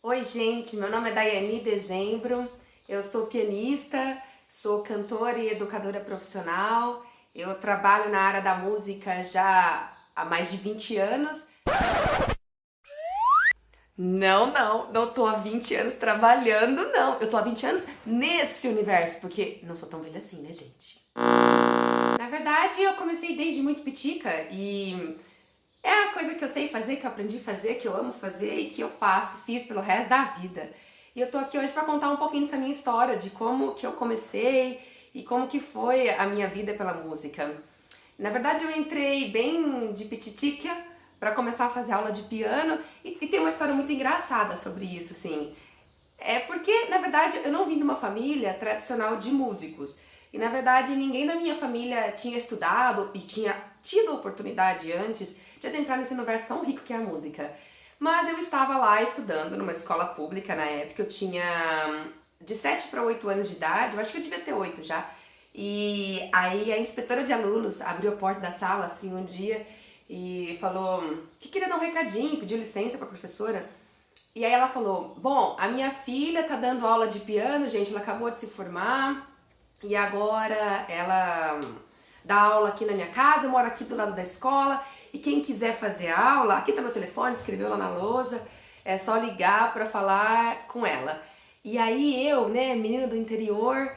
Oi, gente, meu nome é Daiane Dezembro, eu sou pianista, sou cantora e educadora profissional, eu trabalho na área da música já há mais de 20 anos. Não tô há 20 anos trabalhando, não. Eu tô há 20 anos nesse universo, porque não sou tão velha assim, né, gente? Na verdade, eu comecei desde muito pitica e é a coisa que eu sei fazer, que eu aprendi a fazer, que eu amo fazer e que eu fiz pelo resto da vida. E eu tô aqui hoje pra contar um pouquinho dessa minha história, de como que eu comecei e como que foi a minha vida pela música. Na verdade, eu entrei bem de pititica pra começar a fazer aula de piano e tem uma história muito engraçada sobre isso, assim. É porque, na verdade, eu não vim de uma família tradicional de músicos. E, na verdade, ninguém da minha família tinha estudado e tinha tido a oportunidade antes de adentrar nesse universo tão rico que é a música. Mas eu estava lá estudando numa escola pública na época, eu tinha de 7 para 8 anos de idade, eu acho que eu devia ter 8 já. E aí a inspetora de alunos abriu a porta da sala assim um dia e falou que queria dar um recadinho, pediu licença para a professora. E aí ela falou, bom, a minha filha tá dando aula de piano, gente, ela acabou de se formar e agora ela dá aula aqui na minha casa, eu moro aqui do lado da escola e quem quiser fazer aula, aqui tá meu telefone, escreveu lá na lousa, é só ligar pra falar com ela. E aí eu, né, menina do interior,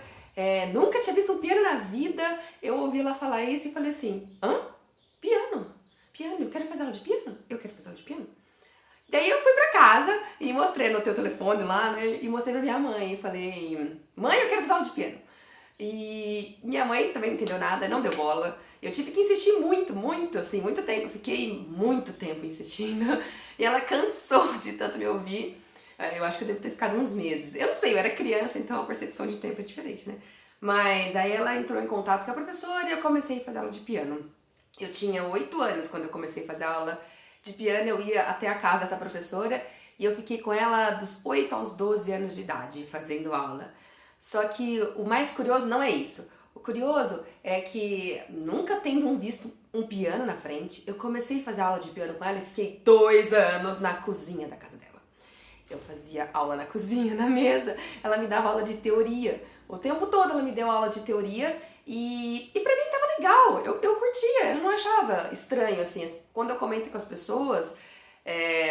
nunca tinha visto um piano na vida, eu ouvi ela falar isso e falei assim, hã? Piano? Piano? Eu quero fazer aula de piano? Eu quero fazer aula de piano? Daí eu fui pra casa e mostrei no teu telefone lá, né? E mostrei pra minha mãe. E falei, mãe, eu quero fazer aula de piano. E minha mãe também não entendeu nada, não deu bola. Eu tive que insistir muito, assim, muito tempo. Eu fiquei muito tempo insistindo. E ela cansou de tanto me ouvir. Eu acho que eu devo ter ficado uns meses. Eu não sei, eu era criança, então a percepção de tempo é diferente, né? Mas aí ela entrou em contato com a professora e eu comecei a fazer aula de piano. Eu tinha 8 anos quando eu comecei a fazer aula de piano, eu ia até a casa dessa professora e eu fiquei com ela dos 8 aos 12 anos de idade fazendo aula. Só que o mais curioso não é isso. O curioso é que, nunca tendo visto um piano na frente, eu comecei a fazer aula de piano com ela e fiquei 2 anos na cozinha da casa dela. Eu fazia aula na cozinha, na mesa, ela me dava aula de teoria. O tempo todo ela me deu aula de teoria e pra mim tava legal, eu curtia, eu não achava estranho, assim. Quando eu comento com as pessoas,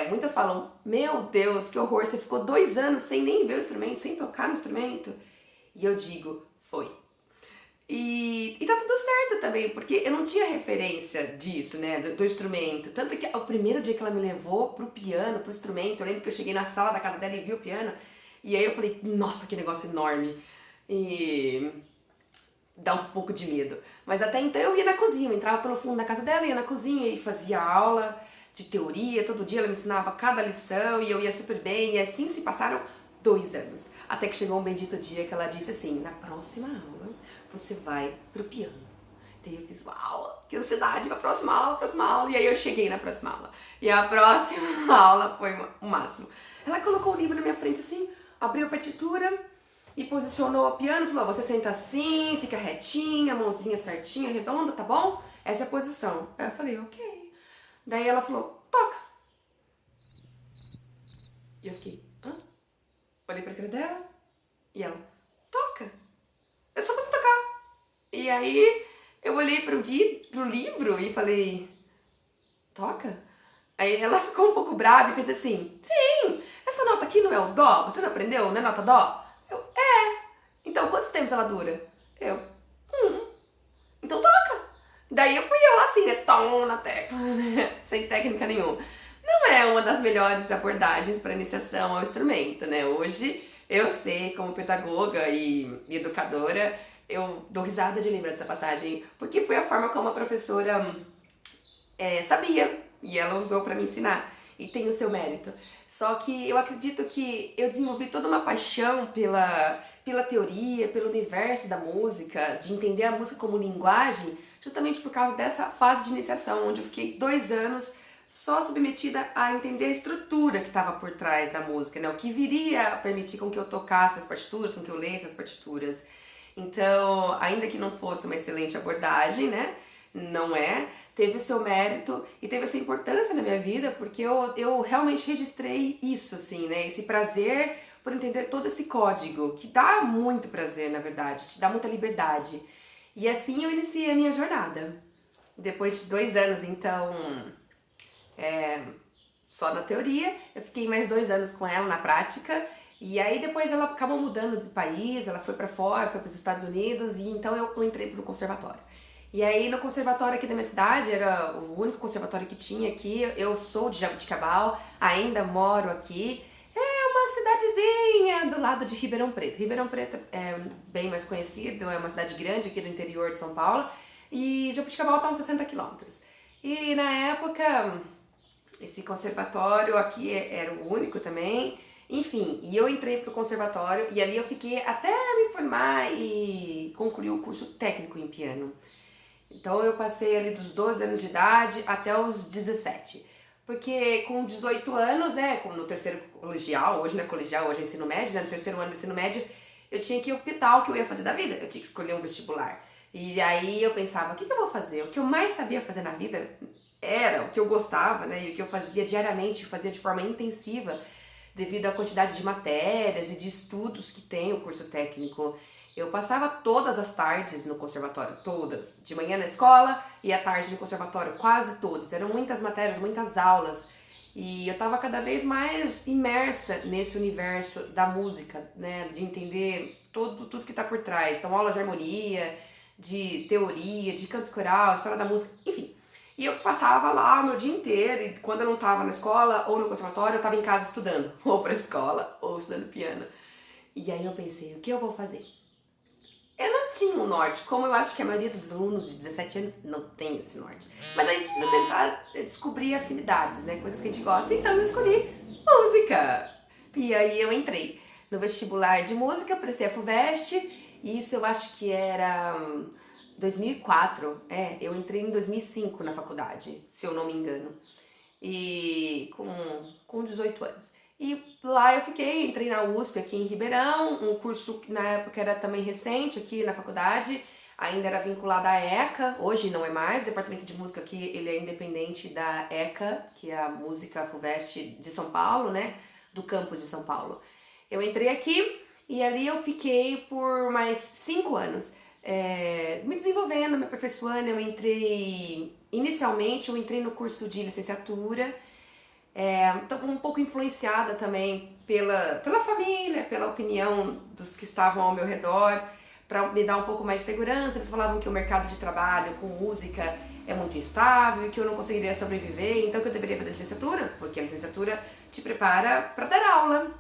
muitas falam, meu Deus, que horror, você ficou 2 anos sem nem ver o instrumento, sem tocar no instrumento. E eu digo, foi. E tá tudo certo também, porque eu não tinha referência disso, né, do instrumento. Tanto que o primeiro dia que ela me levou pro piano, pro instrumento, eu lembro que eu cheguei na sala da casa dela e vi o piano, e aí eu falei, nossa, que negócio enorme. E dá um pouco de medo. Mas até então eu ia na cozinha, eu entrava pelo fundo da casa dela, ia na cozinha e fazia aula de teoria, todo dia ela me ensinava cada lição e eu ia super bem, e assim se passaram 2 anos. Até que chegou um bendito dia que ela disse assim, na próxima aula você vai pro piano. Daí eu fiz, uau, que ansiedade, pra próxima aula, e aí eu cheguei na próxima aula. E a próxima aula foi o máximo. Ela colocou o livro na minha frente assim, abriu a partitura e posicionou o piano, falou, você senta assim, fica retinha, mãozinha certinha, redonda, tá bom? Essa é a posição. Aí eu falei, ok. Daí ela falou, toca. E eu fiquei, hã? Olhei pra cara dela e ela, toca. É só você tocar. E aí eu olhei pro livro e falei, toca? Aí ela ficou um pouco brava e fez assim, sim, essa nota aqui não é o dó? Você não aprendeu? Não é nota dó? Então, quantos tempos ela dura? Eu, então toca. Daí fui eu lá assim, né, tom na tecla, né, sem técnica nenhuma. Não é uma das melhores abordagens para iniciação ao instrumento, né? Hoje eu sei, como pedagoga e educadora, eu dou risada de lembrar dessa passagem, porque foi a forma como a professora sabia e ela usou para me ensinar. E tem o seu mérito. Só que eu acredito que eu desenvolvi toda uma paixão pela teoria, pelo universo da música, de entender a música como linguagem, justamente por causa dessa fase de iniciação, onde eu fiquei 2 anos só submetida a entender a estrutura que estava por trás da música, né? O que viria a permitir com que eu tocasse as partituras, com que eu lesse as partituras. Então, ainda que não fosse uma excelente abordagem, né? Não é, teve o seu mérito e teve essa importância na minha vida, porque eu realmente registrei isso, assim, né? Esse prazer por entender todo esse código, que dá muito prazer, na verdade, te dá muita liberdade. E assim eu iniciei a minha jornada. Depois de 2 anos, então, só na teoria, eu fiquei mais 2 anos com ela na prática, e aí depois ela acabou mudando de país, ela foi pra fora, foi pros Estados Unidos, e então eu entrei pro conservatório. E aí no conservatório aqui da minha cidade, era o único conservatório que tinha aqui, eu sou de Jabuticabal, ainda moro aqui, é uma cidadezinha do lado de Ribeirão Preto. Ribeirão Preto é bem mais conhecido, é uma cidade grande aqui do interior de São Paulo, e Jabuticabal tá uns 60 quilômetros. E na época, esse conservatório aqui era o único também, enfim, e eu entrei pro conservatório e ali eu fiquei até me formar e concluir o curso técnico em piano. Então eu passei ali dos 12 anos de idade até os 17. Porque com 18 anos, né, no terceiro colegial, hoje não é colegial, hoje é ensino médio, né, no terceiro ano do ensino médio, eu tinha que optar o que eu ia fazer da vida, eu tinha que escolher um vestibular. E aí eu pensava, o que eu vou fazer? O que eu mais sabia fazer na vida era o que eu gostava, né, e o que eu fazia diariamente, fazia de forma intensiva, devido à quantidade de matérias e de estudos que tem o curso técnico. Eu passava todas as tardes no conservatório, todas. De manhã na escola e à tarde no conservatório, quase todas. Eram muitas matérias, muitas aulas. E eu estava cada vez mais imersa nesse universo da música, né? De entender tudo que está por trás. Então, aulas de harmonia, de teoria, de canto coral, história da música, enfim. E eu passava lá o meu dia inteiro, e quando eu não estava na escola ou no conservatório, eu estava em casa estudando, ou pra escola, ou estudando piano. E aí eu pensei, o que eu vou fazer? Eu não tinha um norte, como eu acho que a maioria dos alunos de 17 anos não tem esse norte. Mas a gente precisa tentar descobrir afinidades, né? Coisas que a gente gosta. Então eu escolhi música. E aí eu entrei no vestibular de música, prestei a FUVEST, e isso eu acho que era 2004. Eu entrei em 2005 na faculdade, se eu não me engano. E com 18 anos. E lá eu fiquei, entrei na USP aqui em Ribeirão, um curso que na época era também recente aqui na faculdade, ainda era vinculado à ECA, hoje não é mais, o departamento de música aqui ele é independente da ECA, que é a Música FUVEST de São Paulo, né, do campus de São Paulo. Eu entrei aqui e ali eu fiquei por mais 5 anos, me desenvolvendo, me aperfeiçoando. Inicialmente eu entrei no curso de licenciatura, então um pouco influenciada também pela família, pela opinião dos que estavam ao meu redor, para me dar um pouco mais de segurança. Eles falavam que o mercado de trabalho com música é muito instável e que eu não conseguiria sobreviver, então que eu deveria fazer licenciatura, porque a licenciatura te prepara para dar aula.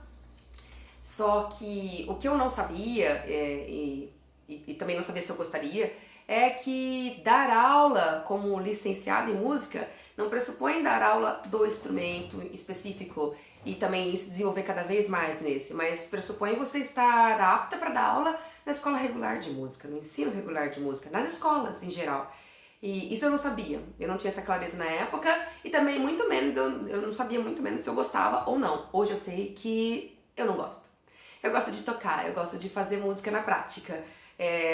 Só que o que eu não sabia, e também não sabia se eu gostaria, é que dar aula como licenciado em música não pressupõe dar aula do instrumento específico e também se desenvolver cada vez mais nesse, mas pressupõe você estar apta para dar aula na escola regular de música, no ensino regular de música, nas escolas em geral. E isso eu não sabia, eu não tinha essa clareza na época e também muito menos, eu não sabia muito menos se eu gostava ou não. Hoje eu sei que eu não gosto. Eu gosto de tocar, eu gosto de fazer música na prática.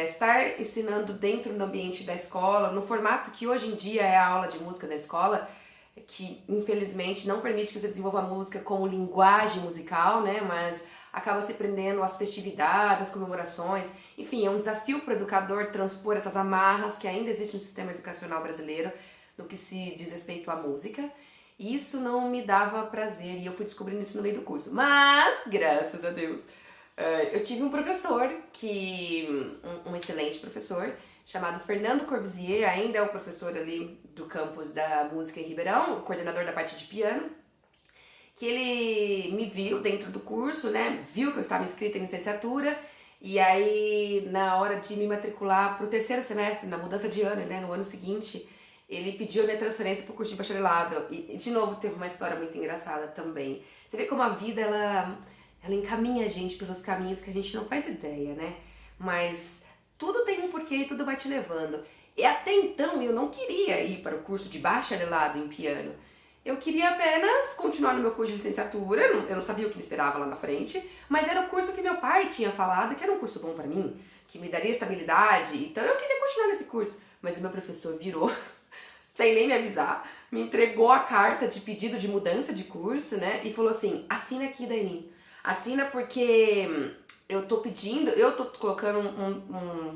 Estar ensinando dentro do ambiente da escola, no formato que hoje em dia é a aula de música da escola, que infelizmente não permite que você desenvolva a música como linguagem musical, né? Mas acaba se prendendo às festividades, às comemorações. Enfim, é um desafio para o educador transpor essas amarras que ainda existem no sistema educacional brasileiro no que se diz respeito à música. E isso não me dava prazer e eu fui descobrindo isso no meio do curso. Mas, graças a Deus, eu tive um professor, um excelente professor, chamado Fernando Corvisier, ainda é o professor ali do campus da música em Ribeirão, o coordenador da parte de piano, que ele me viu dentro do curso, né, viu que eu estava inscrita em licenciatura, e aí na hora de me matricular para o terceiro semestre, na mudança de ano, né, no ano seguinte, ele pediu a minha transferência para o curso de bacharelado, e de novo teve uma história muito engraçada também. Você vê como a vida, ela encaminha a gente pelos caminhos que a gente não faz ideia, né? Mas tudo tem um porquê e tudo vai te levando. E até então eu não queria ir para o curso de bacharelado em piano. Eu queria apenas continuar no meu curso de licenciatura, eu não sabia o que me esperava lá na frente, mas era o curso que meu pai tinha falado que era um curso bom para mim, que me daria estabilidade, então eu queria continuar nesse curso. Mas o meu professor virou sem nem me avisar, me entregou a carta de pedido de mudança de curso, né? E falou assim, assina aqui, Daiane. Assina porque eu tô pedindo, eu tô colocando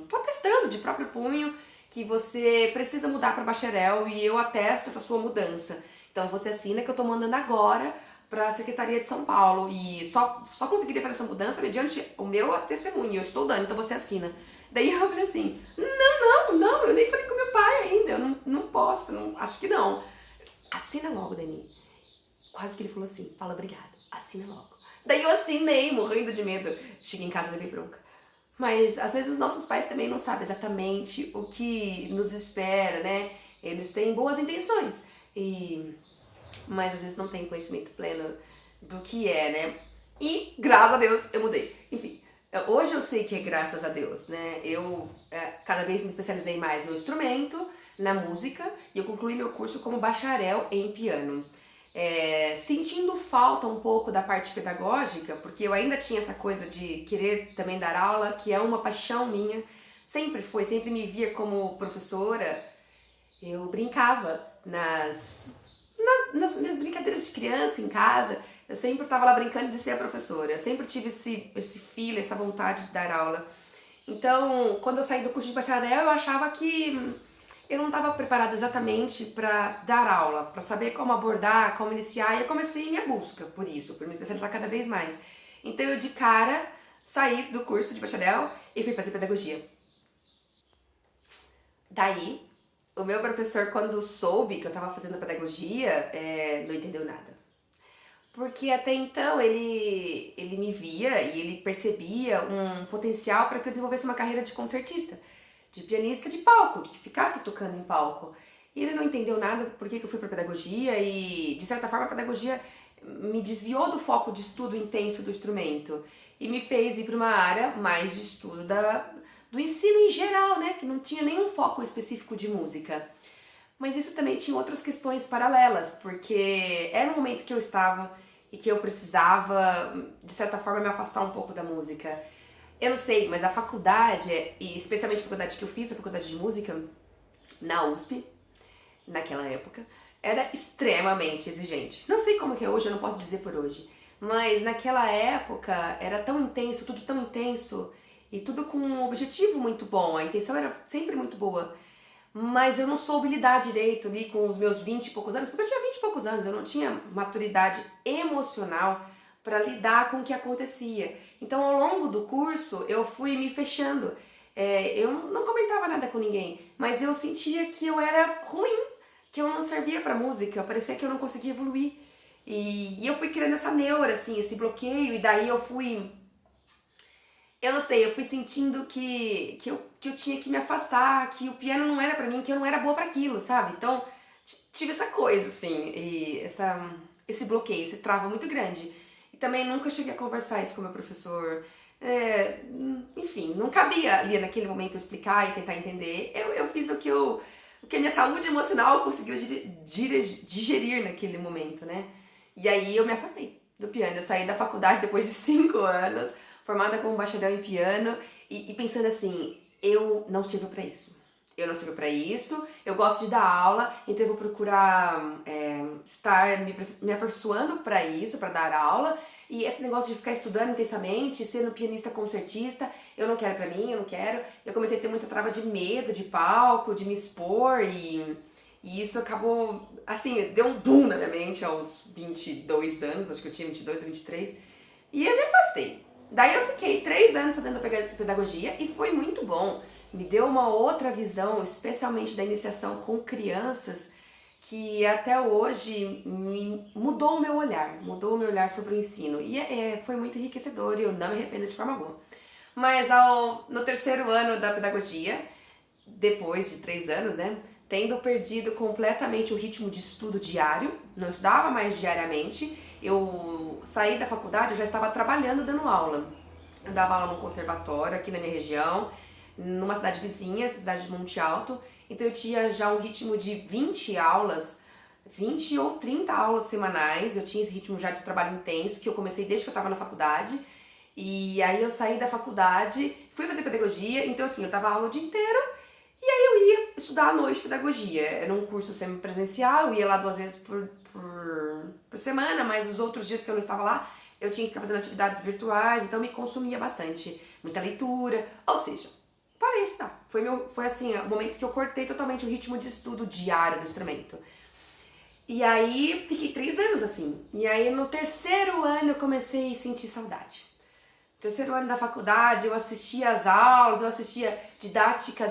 tô atestando de próprio punho que você precisa mudar para bacharel e eu atesto essa sua mudança. Então você assina que eu tô mandando agora para a Secretaria de São Paulo e só conseguiria fazer essa mudança mediante o meu testemunho, eu estou dando, então você assina. Daí eu falei assim, não, eu nem falei com meu pai ainda, eu não posso, acho que não. Assina logo, Dani. Quase que ele falou assim, fala obrigada, assina logo. Daí eu assinei, morrendo de medo. Cheguei em casa e levei bronca. Mas às vezes os nossos pais também não sabem exatamente o que nos espera, né? Eles têm boas intenções, mas às vezes não têm conhecimento pleno do que é, né? E graças a Deus eu mudei. Enfim, hoje eu sei que é graças a Deus, né? Eu cada vez me especializei mais no instrumento, na música, e eu concluí meu curso como bacharel em piano. Sentindo falta um pouco da parte pedagógica, porque eu ainda tinha essa coisa de querer também dar aula, que é uma paixão minha, sempre me via como professora. Eu brincava nas minhas brincadeiras de criança em casa, eu sempre estava lá brincando de ser a professora, eu sempre tive esse feeling, essa vontade de dar aula. Então, quando eu saí do curso de bacharel, eu achava que eu não estava preparada exatamente para dar aula, para saber como abordar, como iniciar, e eu comecei minha busca por isso, por me especializar cada vez mais. Então eu de cara saí do curso de bacharel e fui fazer pedagogia. Daí, o meu professor, quando soube que eu estava fazendo pedagogia, não entendeu nada. Porque até então ele me via e ele percebia um potencial para que eu desenvolvesse uma carreira de concertista, de pianista de palco, de que ficasse tocando em palco. E ele não entendeu nada por que eu fui para pedagogia e, de certa forma, a pedagogia me desviou do foco de estudo intenso do instrumento e me fez ir para uma área mais de estudo do ensino em geral, né? Que não tinha nenhum foco específico de música. Mas isso também tinha outras questões paralelas, porque era um momento que eu estava e que eu precisava, de certa forma, me afastar um pouco da música. Eu não sei, mas a faculdade, e especialmente a faculdade que eu fiz, a faculdade de música, na USP, naquela época, era extremamente exigente. Não sei como que é hoje, eu não posso dizer por hoje, mas naquela época era tão intenso, tudo tão intenso, e tudo com um objetivo muito bom, a intenção era sempre muito boa. Mas eu não soube lidar direito ali com os meus 20 e poucos anos, porque eu tinha 20 e poucos anos, eu não tinha maturidade emocional para lidar com o que acontecia. Então, ao longo do curso, eu fui me fechando. Eu não comentava nada com ninguém, mas eu sentia que eu era ruim, que eu não servia para música, parecia que eu não conseguia evoluir. E eu fui criando essa neura, assim, esse bloqueio, e daí eu fui... Eu não sei, eu fui sentindo que eu tinha que me afastar, que o piano não era pra mim, que eu não era boa pra aquilo, sabe? Então, tive essa coisa, assim, e esse bloqueio, esse trava muito grande. E também nunca cheguei a conversar isso com o meu professor. Enfim, não cabia ali naquele momento eu explicar e tentar entender. Eu fiz o que a minha saúde emocional conseguiu digerir naquele momento, né? E aí eu me afastei do piano. Eu saí da faculdade depois de 5 anos, formada como bacharel em piano, e pensando assim, eu não sirvo pra isso. Eu não sirvo pra isso, eu gosto de dar aula, então eu vou procurar estar me aperfeiçoando pra isso, pra dar aula. E esse negócio de ficar estudando intensamente, sendo pianista concertista, eu não quero pra mim, eu não quero. Eu comecei a ter muita trava de medo, de palco, de me expor, e isso acabou, assim, deu um boom na minha mente aos 22 anos, acho que eu tinha 22 ou 23, e eu me afastei. Daí eu fiquei 3 anos fazendo pedagogia e foi muito bom. Me deu uma outra visão, especialmente da iniciação com crianças, que até hoje mudou o meu olhar sobre o ensino. E foi muito enriquecedor e eu não me arrependo de forma alguma. Mas no 3º ano da pedagogia, depois de 3 anos, né, tendo perdido completamente o ritmo de estudo diário, não estudava mais diariamente, eu saí da faculdade, eu já estava trabalhando dando aula. Eu dava aula num conservatório aqui na minha região, numa cidade vizinha, cidade de Monte Alto. Então eu tinha já um ritmo de 20 aulas, 20 ou 30 aulas semanais. Eu tinha esse ritmo já de trabalho intenso, que eu comecei desde que eu estava na faculdade. E aí eu saí da faculdade, fui fazer pedagogia, então assim, eu dava aula o dia inteiro, e aí eu ia estudar à noite pedagogia. Era um curso semipresencial, eu ia lá 2 vezes por semana, mas os outros dias que eu não estava lá, eu tinha que ficar fazendo atividades virtuais, então me consumia bastante. Muita leitura, ou seja, parei de estudar. Foi assim, o momento que eu cortei totalmente o ritmo de estudo diário do instrumento. E aí, fiquei 3 anos assim. E aí, no 3º ano, eu comecei a sentir saudade. No 3º ano da faculdade, eu assistia às aulas, eu assistia didática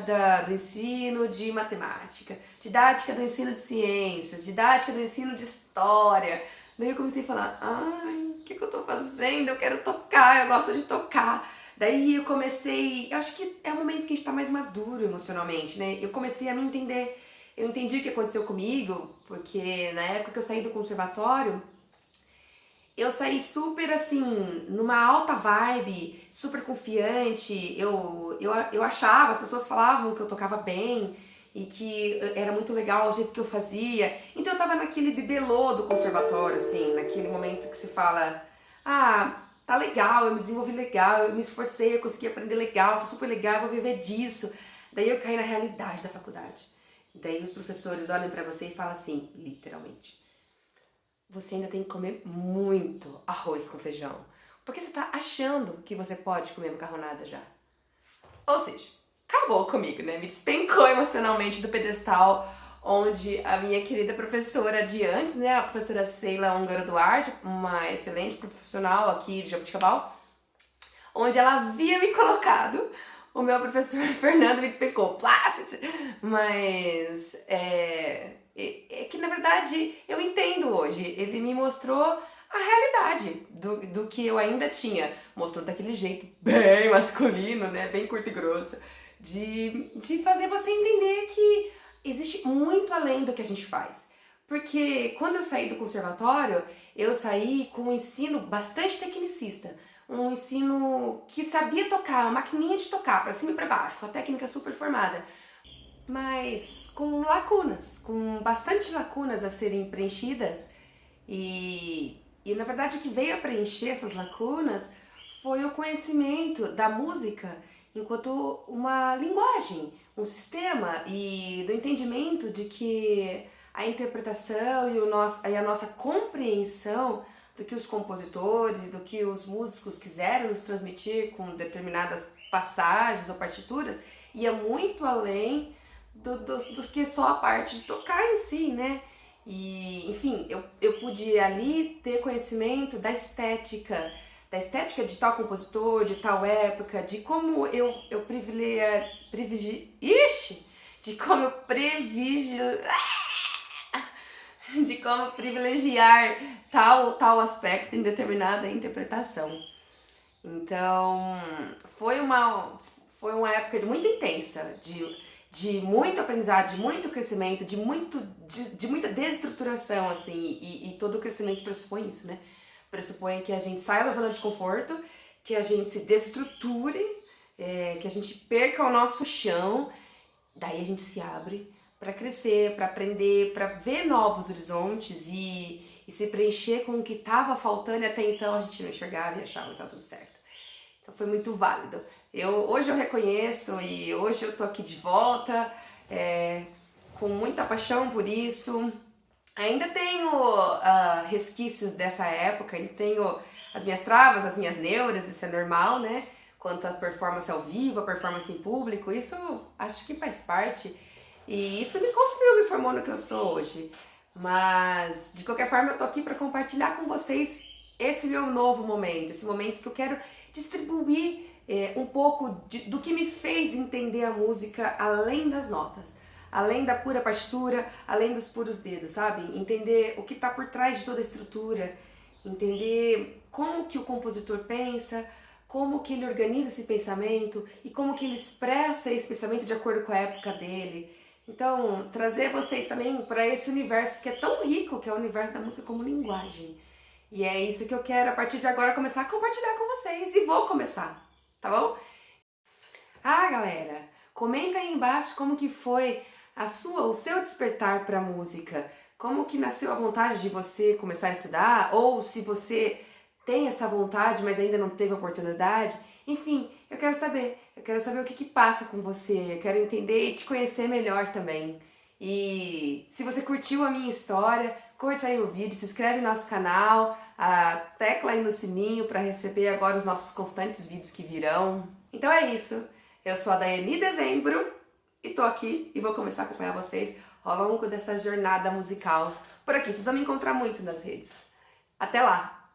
do ensino de matemática, didática do ensino de ciências, didática do ensino de história. Daí eu comecei a falar, ai, o que eu tô fazendo? Eu quero tocar, eu gosto de tocar. Daí eu comecei, eu acho que é o momento que a gente tá mais maduro emocionalmente, né? Eu comecei a me entender, eu entendi o que aconteceu comigo, porque na época que eu saí do conservatório, eu saí super assim, numa alta vibe, super confiante, eu achava, as pessoas falavam que eu tocava bem e que era muito legal o jeito que eu fazia. Então eu tava naquele bibelô do conservatório, assim, naquele momento que se fala, ah, tá legal, eu me desenvolvi legal, eu me esforcei, eu consegui aprender legal, tá super legal, eu vou viver disso. Daí eu caí na realidade da faculdade. Daí os professores olham pra você e falam assim, literalmente, você ainda tem que comer muito arroz com feijão, porque você tá achando que você pode comer macarronada já. Ou seja, acabou comigo, né? Me despencou emocionalmente do pedestal onde a minha querida professora de antes, né, a professora Sheila Húngaro Duarte, uma excelente profissional aqui de Jabuticabal, onde ela havia me colocado, o meu professor Fernando me despencou. Mas é que na verdade eu entendo hoje, ele me mostrou a realidade do que eu ainda tinha. Mostrou daquele jeito bem masculino, né, bem curto e grosso, de fazer você entender que existe muito além do que a gente faz. Porque quando eu saí do conservatório, eu saí com um ensino bastante tecnicista. Um ensino que sabia tocar, uma maquininha de tocar, pra cima e pra baixo, com a técnica super formada. Mas com lacunas, com bastante lacunas a serem preenchidas. E na verdade o que veio a preencher essas lacunas foi o conhecimento da música enquanto uma linguagem, um sistema, e do entendimento de que a interpretação e a nossa compreensão do que os compositores e do que os músicos quiseram nos transmitir com determinadas passagens ou partituras ia muito além do que só a parte de tocar em si, né? E, enfim, eu pude ali ter conhecimento da estética de tal compositor, de tal época, de como eu privilegiar tal aspecto em determinada interpretação. Então, foi uma época muito intensa, de muito aprendizado, de muito crescimento, de muita desestruturação, assim, e todo o crescimento pressupõe isso, né? Pressupõe que a gente saia da zona de conforto, que a gente se desestruture, que a gente perca o nosso chão, daí a gente se abre para crescer, para aprender, para ver novos horizontes e se preencher com o que estava faltando e até então a gente não enxergava e achava que estava tudo certo. Então foi muito válido. Hoje eu reconheço e hoje eu tô aqui de volta, com muita paixão por isso. Ainda tenho resquícios dessa época, ainda tenho as minhas travas, as minhas neuras, isso é normal, né? Quanto à performance ao vivo, a performance em público, isso acho que faz parte. E isso me construiu, me formou no que eu sou hoje. Mas, de qualquer forma, eu tô aqui para compartilhar com vocês esse meu novo momento, esse momento que eu quero distribuir um pouco do que me fez entender a música além das notas, além da pura partitura, além dos puros dedos, sabe? Entender o que está por trás de toda a estrutura, entender como que o compositor pensa, como que ele organiza esse pensamento e como que ele expressa esse pensamento de acordo com a época dele. Então, trazer vocês também para esse universo que é tão rico, que é o universo da música como linguagem. E é isso que eu quero, a partir de agora, começar a compartilhar com vocês. E vou começar, tá bom? Ah, galera, comenta aí embaixo como que foi o seu despertar para a música. Como que nasceu a vontade de você começar a estudar, ou se você tem essa vontade, mas ainda não teve oportunidade? Enfim, eu quero saber o que passa com você, eu quero entender e te conhecer melhor também. E se você curtiu a minha história, curte aí o vídeo, se inscreve no nosso canal, tecla aí no sininho para receber agora os nossos constantes vídeos que virão. Então é isso, eu sou a Daiane Dezembro e tô aqui e vou começar a acompanhar vocês ao longo dessa jornada musical por aqui. Vocês vão me encontrar muito nas redes. Até lá!